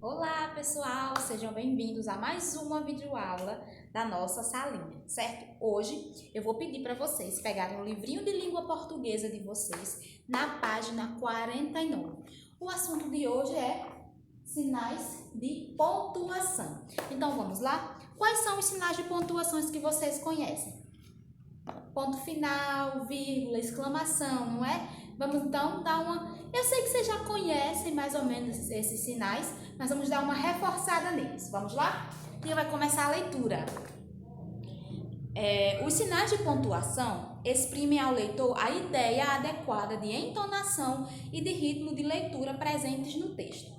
Olá, pessoal! Sejam bem-vindos a mais uma videoaula da nossa salinha, certo? Hoje eu vou pedir para vocês pegarem o livrinho de língua portuguesa de vocês na página 49. O assunto de hoje é sinais de pontuação. Então, vamos lá? Quais são os sinais de pontuações que vocês conhecem? Ponto final, vírgula, exclamação, não é? Vamos então dar uma... Eu sei que vocês já conhecem mais ou menos esses sinais, mas vamos dar uma reforçada neles. Vamos lá? E vai começar a leitura. Os sinais de pontuação exprimem ao leitor a ideia adequada de entonação e de ritmo de leitura presentes no texto.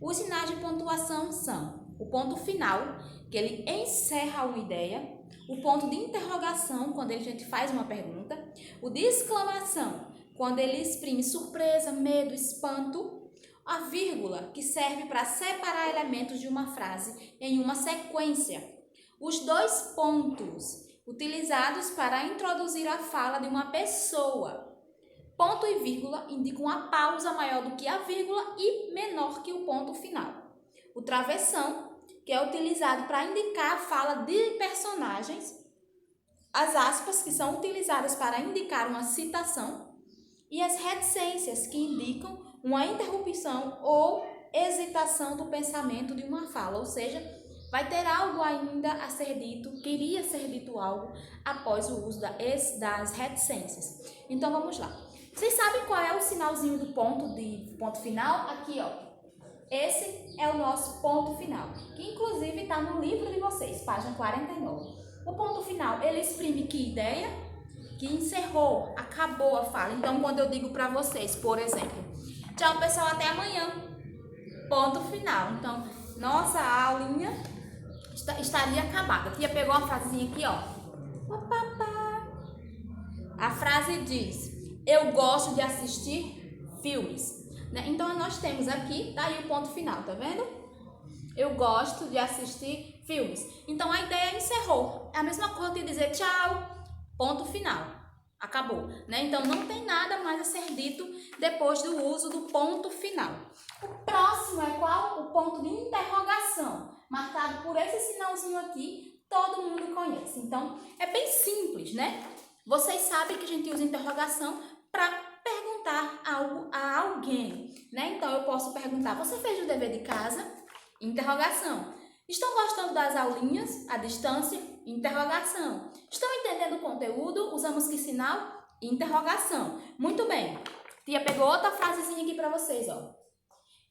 Os sinais de pontuação são o ponto final, que ele encerra uma ideia, o ponto de interrogação, quando a gente faz uma pergunta, o de exclamação, quando ele exprime surpresa, medo, espanto, a vírgula, que serve para separar elementos de uma frase em uma sequência, os dois pontos, utilizados para introduzir a fala de uma pessoa. Ponto e vírgula indicam a pausa maior do que a vírgula e menor que o ponto final. O travessão, que é utilizado para indicar a fala de personagens. As aspas, que são utilizadas para indicar uma citação. E as reticências, que indicam uma interrupção ou hesitação do pensamento de uma fala, ou seja, vai ter algo ainda a ser dito, queria ser dito algo após o uso das reticências. Então, vamos lá. Vocês sabem qual é o sinalzinho do ponto final? Aqui, ó. Esse é o nosso ponto final, que inclusive está no livro de vocês, página 49. O ponto final, ele exprime que ideia? Que encerrou, acabou a fala. Então, quando eu digo para vocês, por exemplo, tchau, pessoal, até amanhã. Ponto final. Então, nossa aulinha estaria acabada. A tia pegou uma frasezinha aqui, ó. A frase diz: eu gosto de assistir filmes. Né? Então, nós temos aqui, tá aí o ponto final, tá vendo? Eu gosto de assistir filmes. Então, a ideia encerrou. É a mesma coisa de dizer tchau, ponto final. Acabou, né? Então, não tem nada mais a ser dito depois do uso do ponto final. O próximo é qual? O ponto de interrogação, marcado por esse sinalzinho aqui, todo mundo conhece. Então, é bem simples, né? Vocês sabem que a gente usa interrogação para perguntar algo a alguém, né? Então, eu posso perguntar, você fez o dever de casa? Interrogação. Estão gostando das aulinhas à distância? Interrogação. Estão entendendo o conteúdo? Usamos que sinal? Interrogação. Muito bem. Tia pegou outra frasezinha aqui para vocês, ó.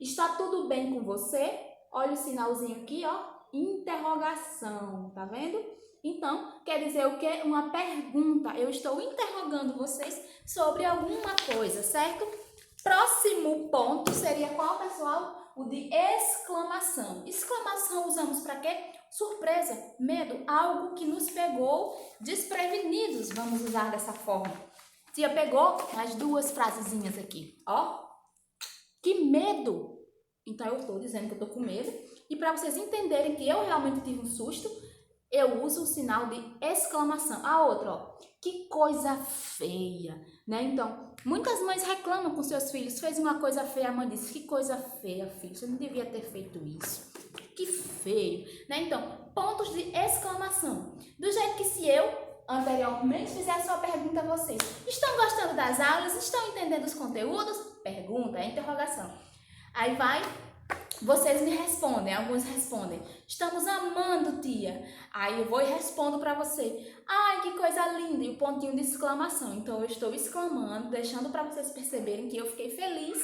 Está tudo bem com você? Olha o sinalzinho aqui, ó. Interrogação, tá vendo? Então, quer dizer o quê? Uma pergunta. Eu estou interrogando vocês sobre alguma coisa, certo? Próximo ponto seria qual, pessoal? O de exclamação. Exclamação usamos para quê? Surpresa, medo, algo que nos pegou desprevenidos. Vamos usar dessa forma. Tia pegou as duas frasezinhas aqui, ó. Que medo! Então, eu estou dizendo que eu estou com medo. E para vocês entenderem que eu realmente tive um susto, eu uso o sinal de exclamação. A outra, ó. Que coisa feia, né? Então, muitas mães reclamam com seus filhos. Fez uma coisa feia, a mãe diz, que coisa feia, filho. Você não devia ter feito isso. Que feio, né? Então, pontos de exclamação. Do jeito que se eu, anteriormente, fizesse uma pergunta a vocês. Estão gostando das aulas? Estão entendendo os conteúdos? Pergunta, é interrogação. Aí vai... Vocês me respondem, alguns respondem, estamos amando, tia. Aí eu vou e respondo para você, ai, que coisa linda, e o pontinho de exclamação. Então eu estou exclamando, deixando para vocês perceberem que eu fiquei feliz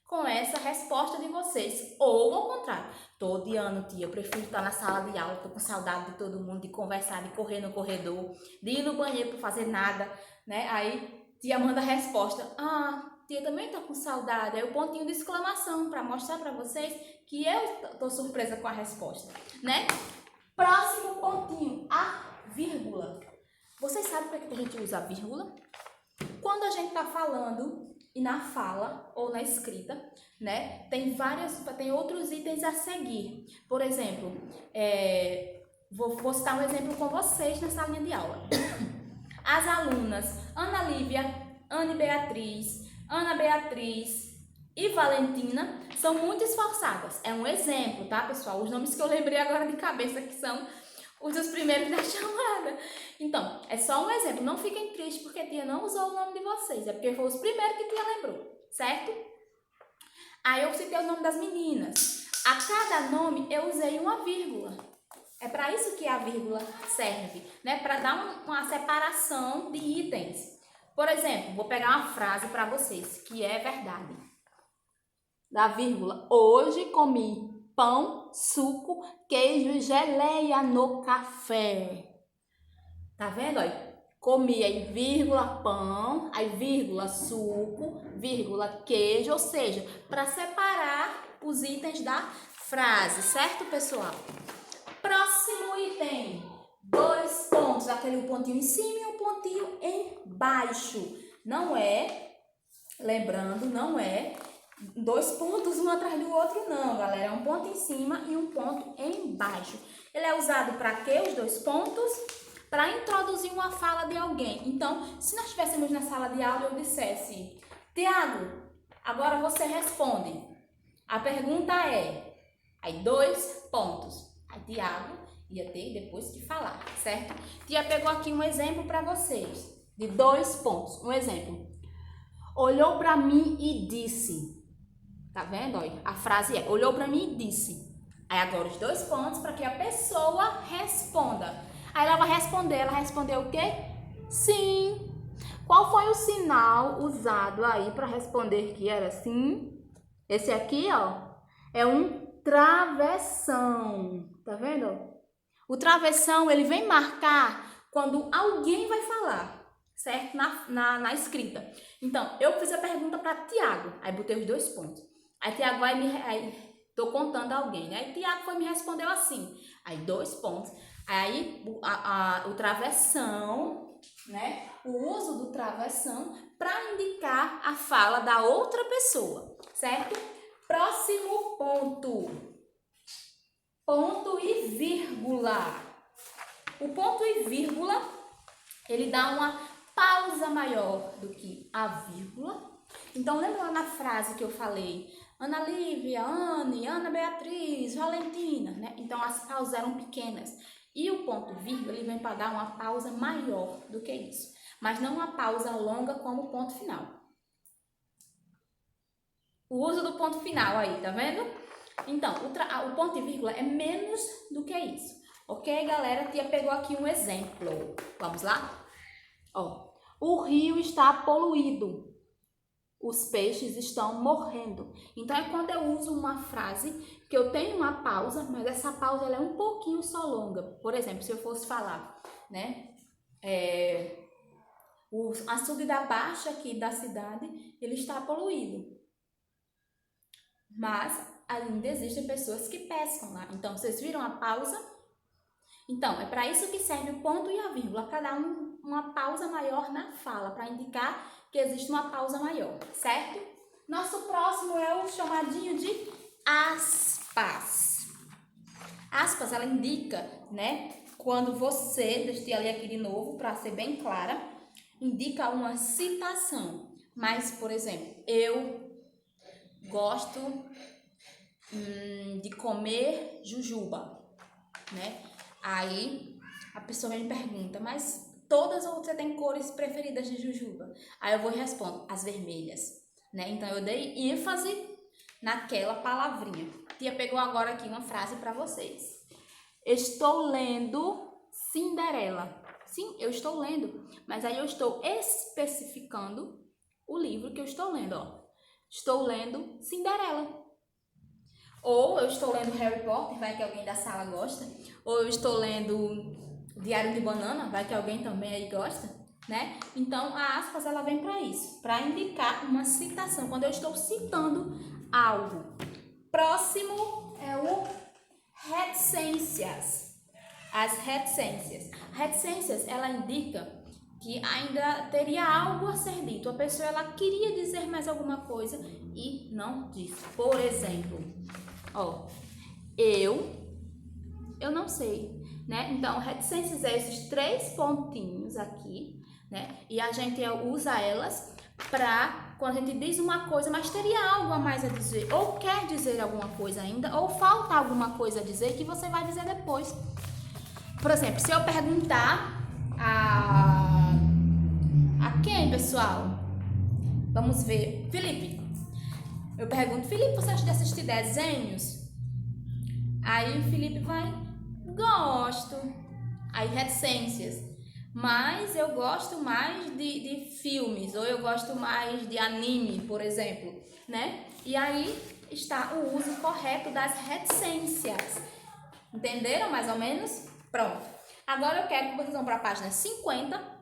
com essa resposta de vocês. Ou ao contrário, tô odiando, tia, eu prefiro estar na sala de aula, tô com saudade de todo mundo, de conversar, de correr no corredor, de ir no banheiro para fazer nada, né? Aí tia manda a resposta, tia também tá com saudade. Aí o pontinho de exclamação para mostrar para vocês que eu tô surpresa com a resposta, né? Próximo pontinho, a vírgula. Vocês sabem para que a gente usa a vírgula? Quando a gente tá falando e na fala ou na escrita, né? Tem outros itens a seguir. Por exemplo, vou citar um exemplo com vocês nessa linha de aula. As alunas Ana Lívia, Ana Beatriz, e Valentina são muito esforçadas. É um exemplo, tá, pessoal? Os nomes que eu lembrei agora de cabeça que são os dos primeiros da chamada. Então, é só um exemplo. Não fiquem tristes porque a tia não usou o nome de vocês. É porque foi os primeiros que a tia lembrou, certo? Aí eu citei o nome das meninas. A cada nome eu usei uma vírgula. É para isso que a vírgula serve, né? Para dar uma separação de itens. Por exemplo, vou pegar uma frase para vocês, que é verdade. Da vírgula, hoje comi pão, suco, queijo e geleia no café. Tá vendo, olha? Comi aí, vírgula, pão, aí, vírgula, suco, vírgula, queijo, ou seja, para separar os itens da frase, certo, pessoal? Próximo item, 2 pontos, aquele pontinho em cima e um pontinho embaixo. Não é, lembrando, não é 2 pontos um atrás do outro, não, galera. É um ponto em cima e um ponto embaixo. Ele é usado para quê, os 2 pontos? Para introduzir uma fala de alguém. Então, se nós estivéssemos na sala de aula e eu dissesse, Tiago, agora você responde. A pergunta é, aí 2 pontos. Aí Tiago ia ter depois que falar, certo? Tia pegou aqui um exemplo para vocês, de 2 pontos. Um exemplo. Olhou para mim e disse. Tá vendo? Olha, a frase é, olhou para mim e disse. Aí agora os 2 pontos para que a pessoa responda. Aí ela vai responder, ela respondeu o quê? Sim. Qual foi o sinal usado aí para responder que era sim? Esse aqui, ó, é um travessão. Tá vendo? O travessão, ele vem marcar quando alguém vai falar, certo? Na escrita. Então, eu fiz a pergunta para Tiago, aí botei os 2 pontos. Aí Tiago vai tô contando alguém, né? Aí Tiago foi me respondeu assim, aí 2 pontos. Aí o travessão, né? O uso do travessão para indicar a fala da outra pessoa, certo? Próximo ponto. Ponto e vírgula. O ponto e vírgula, ele dá uma pausa maior do que a vírgula. Então, lembra lá na frase que eu falei? Ana Lívia, Anne, Ana Beatriz, Valentina, né? Então, as pausas eram pequenas. E o ponto e vírgula, ele vem para dar uma pausa maior do que isso. Mas não uma pausa longa como o ponto final. O uso do ponto final aí, tá vendo? Então, o ponto e vírgula é menos do que isso. Ok, galera? A tia pegou aqui um exemplo. Vamos lá? Ó, o rio está poluído. Os peixes estão morrendo. Então, é quando eu uso uma frase que eu tenho uma pausa, mas essa pausa ela é um pouquinho só longa. Por exemplo, se eu fosse falar, né? O açude da Baixa aqui da cidade, ele está poluído. Mas ainda existem pessoas que pescam lá. Então, vocês viram a pausa? Então, é para isso que serve o ponto e a vírgula, para dar uma pausa maior na fala, para indicar que existe uma pausa maior, certo? Nosso próximo é o chamadinho de aspas. Aspas, ela indica, né? Quando você, deixa eu ler aqui de novo, para ser bem clara, indica uma citação. Mas, por exemplo, eu gosto de comer jujuba, né? Aí a pessoa me pergunta, mas todas ou você tem cores preferidas de jujuba? Aí eu vou e respondo, as vermelhas, né? Então eu dei ênfase naquela palavrinha. Tia pegou agora aqui uma frase para vocês. Estou lendo Cinderela. Sim, eu estou lendo, mas aí eu estou especificando o livro que eu estou lendo, ó. Estou lendo Cinderela. Ou eu estou lendo Harry Potter, vai que alguém da sala gosta. Ou eu estou lendo Diário de Banana, vai que alguém também aí gosta, né? Então, a aspas, ela vem para isso, para indicar uma citação, quando eu estou citando algo. Próximo é o reticências. As reticências. Reticências, ela indica que ainda teria algo a ser dito. A pessoa, ela queria dizer mais alguma coisa e não disse. Por exemplo, ó, eu não sei, né? Então, reticências é esses 3 pontinhos aqui, né? E a gente usa elas para quando a gente diz uma coisa, mas teria algo a mais a dizer, ou quer dizer alguma coisa ainda, ou falta alguma coisa a dizer que você vai dizer depois. Por exemplo, se eu perguntar a quem, pessoal? Vamos ver. Felipe. Eu pergunto, Felipe, você acha de assistir desenhos? Aí o Felipe vai, gosto. Aí reticências. Mas eu gosto mais de filmes, ou eu gosto mais de anime, por exemplo, né? E aí está o uso correto das reticências. Entenderam mais ou menos? Pronto. Agora eu quero que vocês vão para a página 50,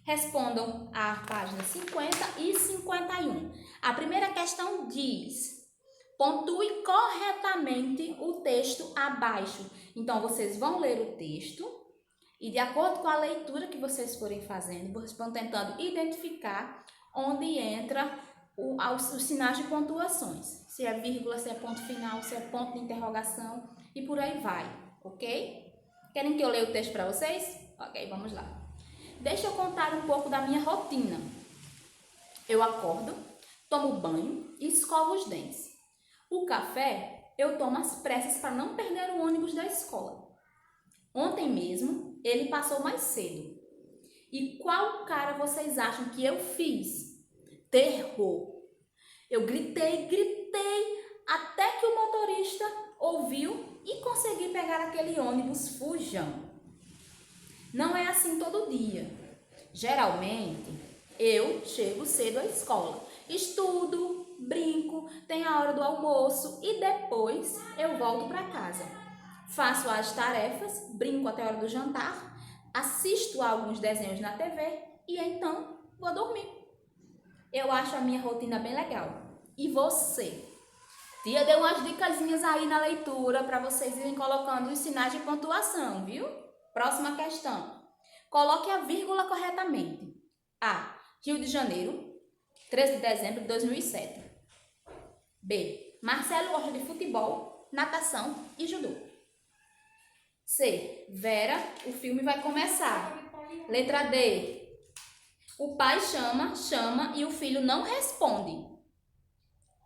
respondam a página 50 e 51. A primeira questão diz: pontue corretamente o texto abaixo. Então, vocês vão ler o texto e, de acordo com a leitura que vocês forem fazendo, vocês vão tentando identificar onde entra os sinais de pontuações. Se é vírgula, se é ponto final, se é ponto de interrogação e por aí vai, ok? Querem que eu leia o texto para vocês? Ok, vamos lá. Deixa eu contar um pouco da minha rotina. Eu acordo, tomo banho e escovo os dentes. O café eu tomo às pressas para não perder o ônibus da escola. Ontem mesmo, ele passou mais cedo. E qual cara vocês acham que eu fiz? Terror. Eu gritei, até que o motorista ouviu e consegui pegar aquele ônibus fujão. Não é assim todo dia. Geralmente, eu chego cedo à escola. Estudo, brinco, tem a hora do almoço e depois eu volto para casa. Faço as tarefas, brinco até a hora do jantar, assisto a alguns desenhos na TV e então vou dormir. Eu acho a minha rotina bem legal. E você? Tia deu umas dicasinhas aí na leitura para vocês irem colocando os sinais de pontuação, viu? Próxima questão. Coloque a vírgula corretamente. A. Rio de Janeiro, 13 de dezembro de 2007. B. Marcelo gosta de futebol, natação e judô. C. Vera, o filme vai começar. Letra D. O pai chama e o filho não responde.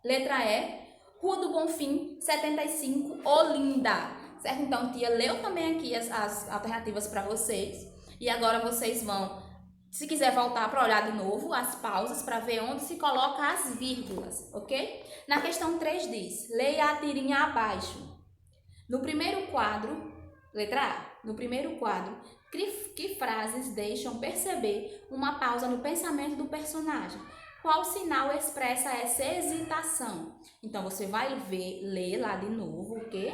Letra E. Rua do Bonfim, 75, Olinda. Certo? Então, tia leu também aqui as alternativas para vocês. E agora vocês vão, se quiser voltar para olhar de novo as pausas para ver onde se coloca as vírgulas, ok? Na questão 3 diz, leia a tirinha abaixo. No primeiro quadro, letra A, no primeiro quadro, que frases deixam perceber uma pausa no pensamento do personagem? Qual sinal expressa essa hesitação? Então, você vai ler lá de novo o quê?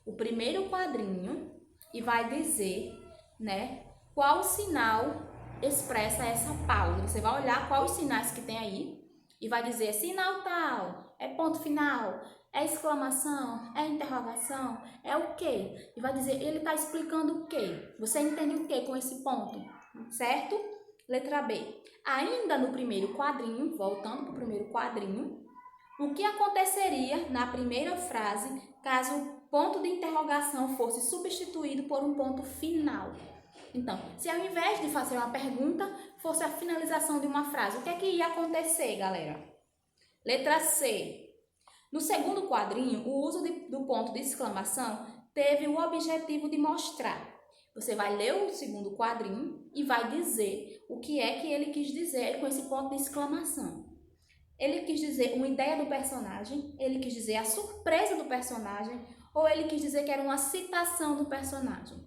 O primeiro quadrinho e vai dizer, né, qual sinal expressa essa pausa. Você vai olhar quais os sinais que tem aí e vai dizer sinal tal, é ponto final, é exclamação, é interrogação, é o quê? E vai dizer, ele está explicando o quê? Você entende o quê com esse ponto? Certo? Letra B. Ainda no primeiro quadrinho, voltando para o primeiro quadrinho, o que aconteceria na primeira frase caso o ponto de interrogação fosse substituído por um ponto final? Então, se ao invés de fazer uma pergunta, fosse a finalização de uma frase, o que é que ia acontecer, galera? Letra C. No segundo quadrinho, o uso do ponto de exclamação teve o objetivo de mostrar. Você vai ler o segundo quadrinho e vai dizer o que é que ele quis dizer com esse ponto de exclamação. Ele quis dizer uma ideia do personagem, ele quis dizer a surpresa do personagem, ou ele quis dizer que era uma citação do personagem.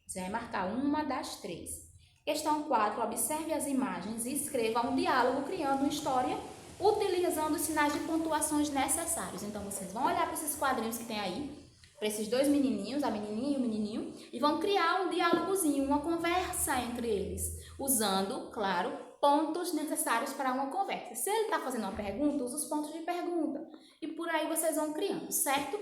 Você vai marcar uma das três. Questão 4. Observe as imagens e escreva um diálogo criando uma história utilizando os sinais de pontuações necessários. Então, vocês vão olhar para esses quadrinhos que tem aí, para esses dois menininhos, a menininha e o menininho, e vão criar um diálogozinho, uma conversa entre eles, usando, claro, pontos necessários para uma conversa. Se ele está fazendo uma pergunta, usa os pontos de pergunta. E por aí vocês vão criando, certo?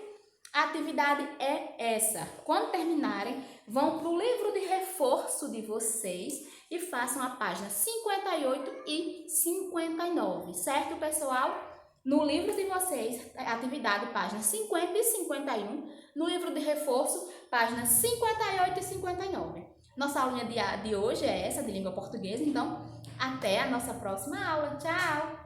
A atividade é essa. Quando terminarem, vão para o livro de reforço de vocês e façam a página 58 e 59, certo, pessoal? No livro de vocês, atividade página 50 e 51. No livro de reforço, páginas 58 e 59. Nossa aulinha de hoje é essa, de língua portuguesa. Então, Até a nossa próxima aula. Tchau!